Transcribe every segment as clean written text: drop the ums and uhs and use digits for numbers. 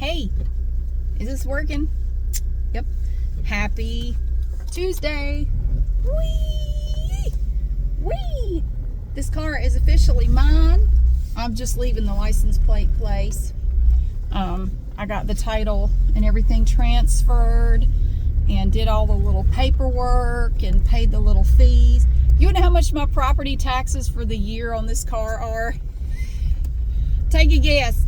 Hey, is this working? Yep. Happy Tuesday. Whee! Whee! This car is officially mine. I'm just leaving the license plate place. I got the title and everything transferred and did all the little paperwork and paid the little fees. You know how much my property taxes for the year on this car are? Take a guess.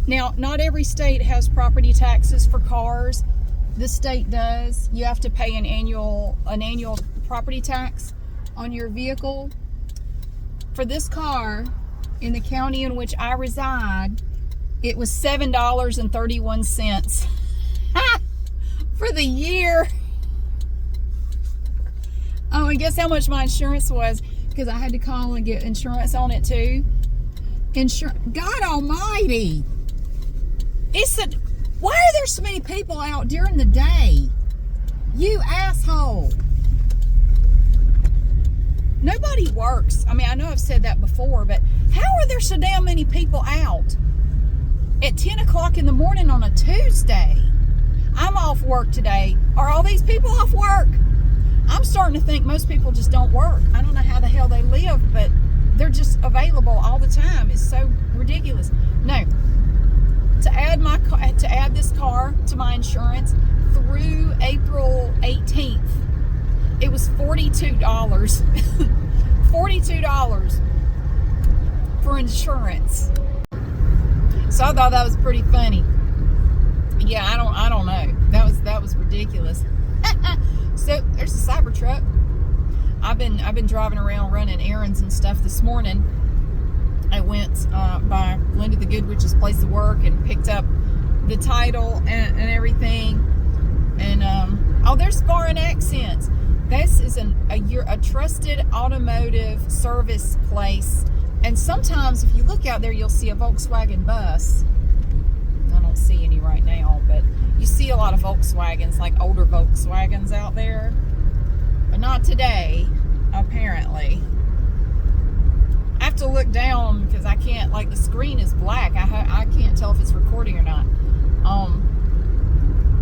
Now, not every state has property taxes for cars. This state does. You have to pay an annual property tax on your vehicle. For this car, in the county in which I reside, it was $7.31 for the year. Oh, and guess how much my insurance was? Because I had to call and get insurance on it too. God almighty. Why are there so many people out during the day? You asshole. Nobody works. I mean, I know I've said that before, but how are there so damn many people out at 10 o'clock in the morning on a Tuesday? I'm off work today. Are all these people off work? I'm starting to think most people just don't work. I don't know how the hell they live, but they're just available all the time. It's so ridiculous. No. To add this car to my insurance through April 18th, it was $42. $42 for insurance. So I thought that was pretty funny. Yeah, I don't know. That was ridiculous. So there's a Cybertruck. I've been driving around running errands and stuff this morning. I went by Linda the Goodwich's place of work and picked up the title and everything. And oh, there's foreign accents. This is a trusted automotive service place. And sometimes if you look out there, you'll see a Volkswagen bus. I don't see any right now, but you see a lot of Volkswagens, like older Volkswagens out there. But not today, apparently. I have to look down because I can't, like, the screen is black. I can't tell if it's recording or not.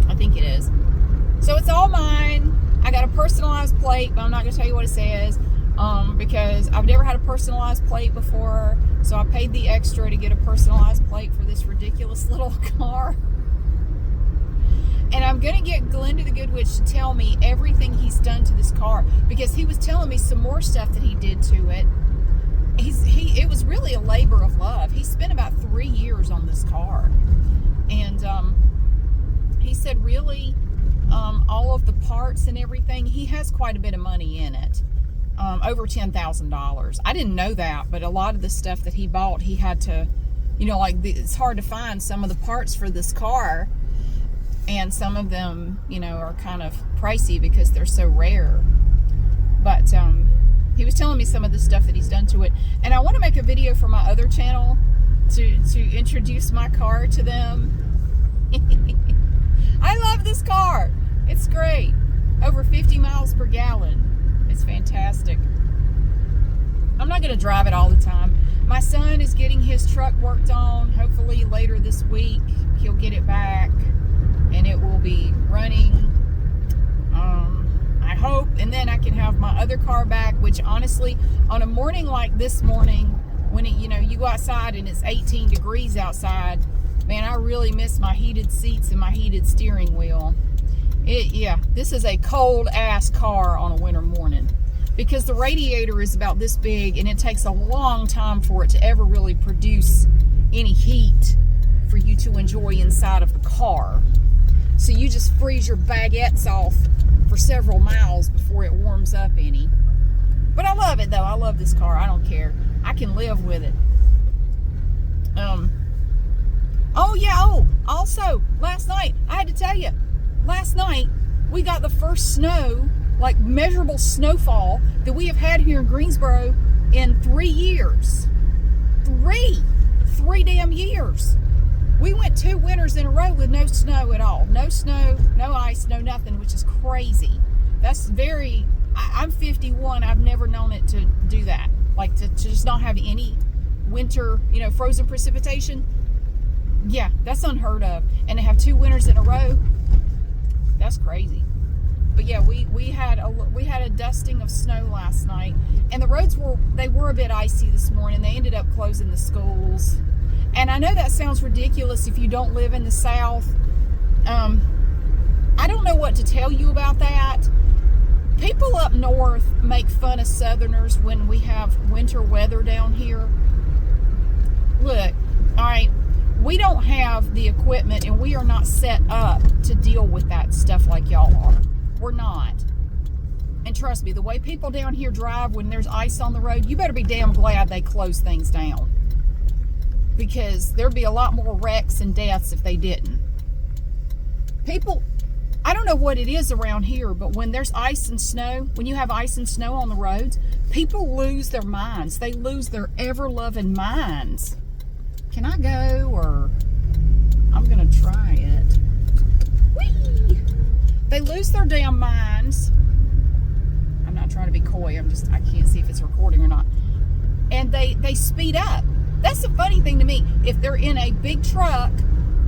I think it is. So it's all mine. I got a personalized plate, but I'm not going to tell you what it says because I've never had a personalized plate before. So I paid the extra to get a personalized plate for this ridiculous little car. And I'm going to get Linda the Goodwich to tell me everything he's done to this car, because he was telling me some more stuff that he did to it. It was really a labor of love. He spent about 3 years on this car. And he said really all of the parts and everything, he has quite a bit of money in it. Over $10,000. I didn't know that, but a lot of the stuff that he bought, he had to, it's hard to find some of the parts for this car. And some of them, are kind of pricey because they're so rare. But he was telling me some of the stuff that he's done to it. And I want to make a video for my other channel to introduce my car to them. I love this car. It's great. Over 50 miles per gallon. It's fantastic. I'm not going to drive it all the time. My son is getting his truck worked on. Hopefully later this week he'll get it back and it will be running. I hope, and then I can have my other car back, which honestly, on a morning like this morning, when you go outside and it's 18 degrees outside, man, I really miss my heated seats and my heated steering wheel. This is a cold ass car on a winter morning, because the radiator is about this big and it takes a long time for it to ever really produce any heat for you to enjoy inside of the car. So you just freeze your baguettes off for several miles before it warms up any. But I love it though. I love this car. I don't care. I can live with it. Also, last night, I had to tell you, last night we got the first snow, like measurable snowfall, that we have had here in Greensboro in 3 years. Three damn years. We went 2 winters in a row with no snow at all. No snow, no ice, no nothing, which is crazy. That's I'm 51. I've never known it to do that. Like to just not have any winter, frozen precipitation. Yeah, that's unheard of. And to have 2 winters in a row, that's crazy. But yeah, we had a dusting of snow last night, and the roads were a bit icy this morning. They ended up closing the schools, and I know that sounds ridiculous if you don't live in the South. I don't know what to tell you about that. People up north make fun of Southerners when we have winter weather down here. Look, all right, we don't have the equipment, and we are not set up to deal with that stuff like y'all are. We're not. And trust me, the way people down here drive when there's ice on the road, you better be damn glad they close things down. Because there'd be a lot more wrecks and deaths if they didn't. People, I don't know what it is around here, but when there's ice and snow, when you have ice and snow on the roads, people lose their minds. They lose their ever-loving minds. Can I go, or I'm going to try it? Whee! They lose their damn minds. I'm not trying to be coy. I can't see if it's recording or not. And they speed up. That's the funny thing to me. If they're in a big truck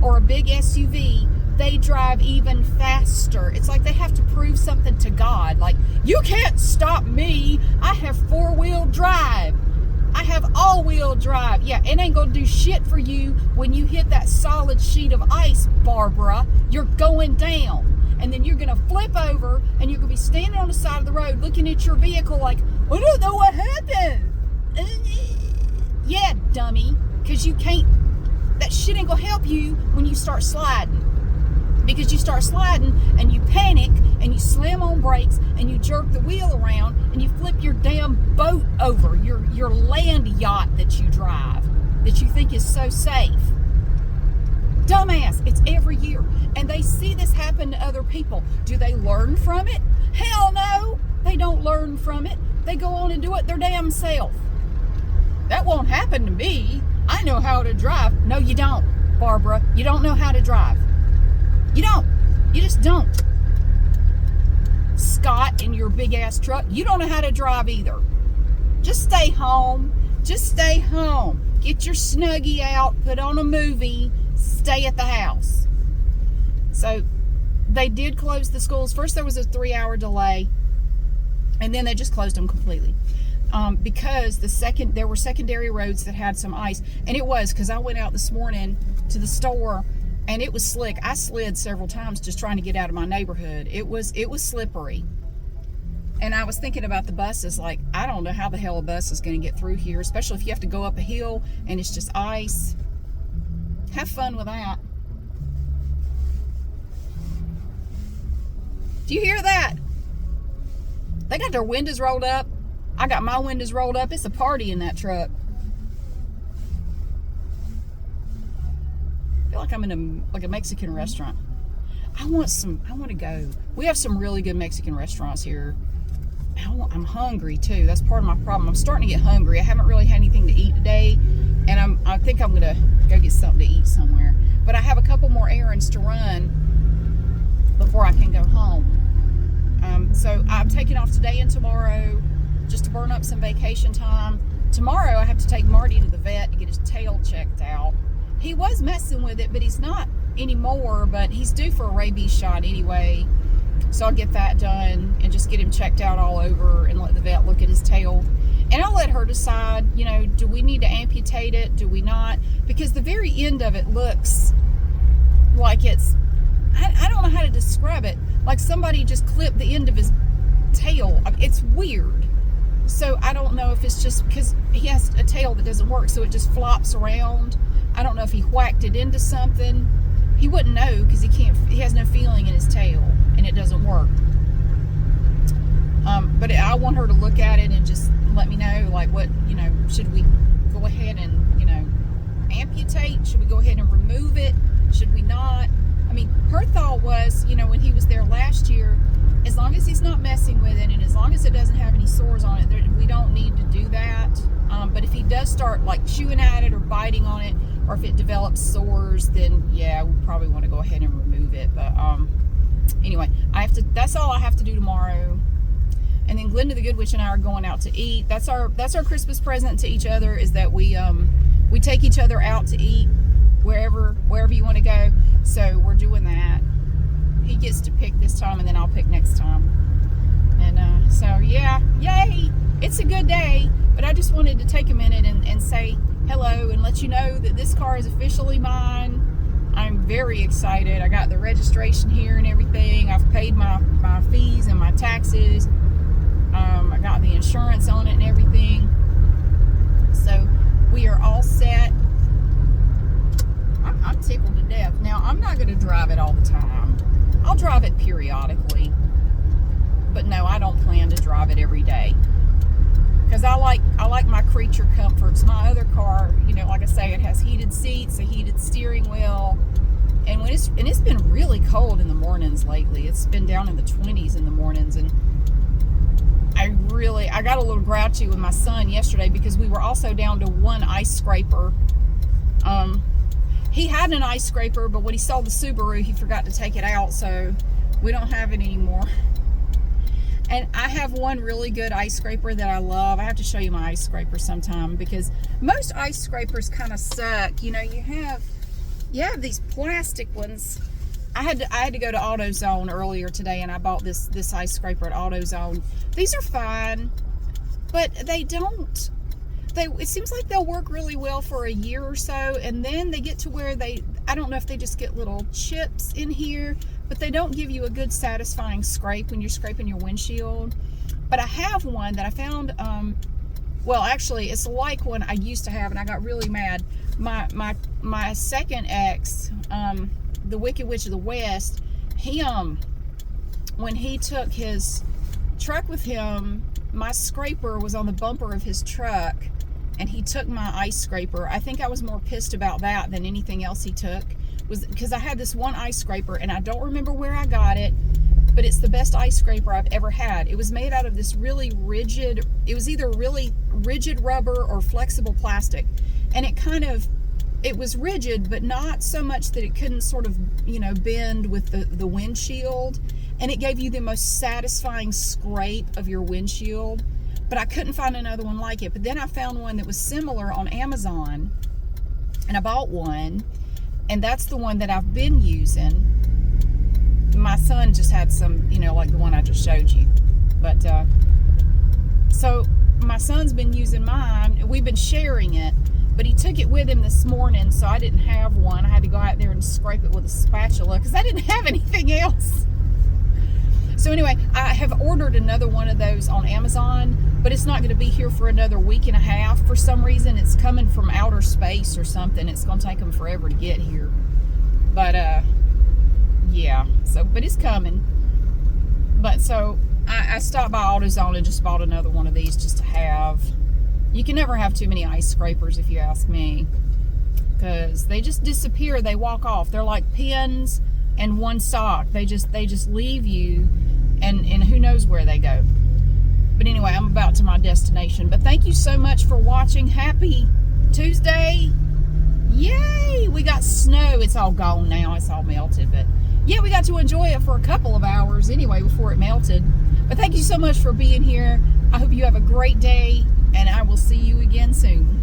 or a big SUV, they drive even faster. It's like they have to prove something to God. Like, you can't stop me. I have 4-wheel drive. I have all-wheel drive. Yeah, it ain't gonna do shit for you when you hit that solid sheet of ice, Barbara. You're going down. And then you're going to flip over, and you're going to be standing on the side of the road looking at your vehicle like, I don't know what happened. Yeah, dummy, because you can't, that shit ain't going to help you when you start sliding. Because you start sliding, and you panic, and you slam on brakes, and you jerk the wheel around, and you flip your damn boat over, your land yacht that you drive, that you think is so safe. Dumbass, it's every year. And they see this happen to other people. Do they learn from it? Hell no, they don't learn from it. They go on and do it their damn self. That won't happen to me. I know how to drive. No, you don't, Barbara. You don't know how to drive. You don't. You just don't. Scott, in your big ass truck, you don't know how to drive either. Just stay home. Just stay home. Get your Snuggie out, put on a movie, stay at the house. So they did close the schools. First there was a 3-hour delay, and then they just closed them completely. Because there were secondary roads that had some ice. And it was, because I went out this morning to the store, and it was slick. I slid several times just trying to get out of my neighborhood. It was slippery. And I was thinking about the buses, like, I don't know how the hell a bus is going to get through here, especially if you have to go up a hill and it's just ice. Have fun with that. Do you hear that? They got their windows rolled up. I got my windows rolled up. It's a party in that truck. I feel like I'm in a Mexican restaurant. I want to go. We have some really good Mexican restaurants here. I'm hungry too. That's part of my problem. I'm starting to get hungry. I haven't really had anything to eat today, and I think I'm gonna go get something to eat somewhere. But I have a couple more errands to run before I can go home. So I'm taking off today and tomorrow just to burn up some vacation time. Tomorrow I have to take Marty to the vet to get his tail checked out. He was messing with it, but he's not anymore. But he's due for a rabies shot anyway. So I'll get that done and just get him checked out all over and let the vet look at his tail. And I'll let her decide, do we need to amputate it? Do we not? Because the very end of it looks like it's, I don't know how to describe it, like somebody just clipped the end of his tail. It's weird. So I don't know if it's just because he has a tail that doesn't work, so it just flops around. I don't know if he whacked it into something. He wouldn't know because he has no feeling in his tail, and it doesn't work. But I want her to look at it and just let me know, like, what, should we go ahead and, amputate? Should we go ahead and remove it? Should we not? I mean, her thought was, when he was there last year, as long as he's not messing with it and as long as it doesn't have any sores on it, we don't need to do that. But if he does start, like, chewing at it or biting on it, or if it develops sores, then, yeah, we probably want to go ahead and remove it. But anyway, that's all I have to do tomorrow. And then Glenda the Good Witch and I are going out to eat. That's our Christmas present to each other, is that we take each other out to eat. wherever you want to go. So we're doing that. He gets to pick this time, and then I'll pick next time. And so yeah, yay! It's a good day. But I just wanted to take a minute and say hello and let you know that this car is officially mine. I'm very excited. I got the registration here and everything. I've paid my fees and my taxes. I got the insurance on it and everything. So we are all set. I'm tickled to death. Now, I'm not going to drive it all the time. I'll drive it periodically. But no, I don't plan to drive it every day. Because I like my creature comforts. My other car, you know, like I say, it has heated seats, a heated steering wheel. And it's been really cold in the mornings lately. It's been down in the 20s in the mornings, and I got a little grouchy with my son yesterday because we were also down to one ice scraper. He had an ice scraper, but when he sold the Subaru, he forgot to take it out, so we don't have it anymore. And I have one really good ice scraper that I love. I have to show you my ice scraper sometime, because most ice scrapers kind of suck. You know, you have these plastic ones. I had to go to AutoZone earlier today, and I bought this ice scraper at AutoZone. These are fine, but it seems like they'll work really well for a year or so, and then they get to where I don't know if they just get little chips in here, but they don't give you a good satisfying scrape when you're scraping your windshield. But I have one that I found, well, actually, it's like one I used to have, and I got really mad. My second ex, the Wicked Witch of the West, when he took his truck with him, my scraper was on the bumper of his truck, and he took my ice scraper. I think I was more pissed about that than anything else he took, was because I had this one ice scraper, and I don't remember where I got it, but it's the best ice scraper I've ever had. It was made out of this really rigid, it was either really rigid rubber or flexible plastic, and it was rigid, but not so much that it couldn't sort of, you know, bend with the windshield, and it gave you the most satisfying scrape of your windshield. But I couldn't find another one like it. But then I found one that was similar on Amazon, and I bought one, and that's the one that I've been using. My son just had some, you know, like the one I just showed you. But so my son's been using mine. We've been sharing it, but he took it with him this morning, so I didn't have one. I had to go out there and scrape it with a spatula because I didn't have anything else. So anyway, I have ordered another one of those on Amazon, but it's not going to be here for another week and a half. For some reason, it's coming from outer space or something. It's going to take them forever to get here. But, yeah. So, but it's coming. But so, I stopped by AutoZone and just bought another one of these just to have. You can never have too many ice scrapers, if you ask me, because they just disappear. They walk off. They're like pins and one sock. They just leave you, and who knows where they go. But anyway, I'm about to my destination. But thank you so much for watching. Happy Tuesday. Yay! We got snow. It's all gone now. It's all melted. But yeah, we got to enjoy it for a couple of hours anyway before it melted. But thank you so much for being here. I hope you have a great day, and I will see you again soon.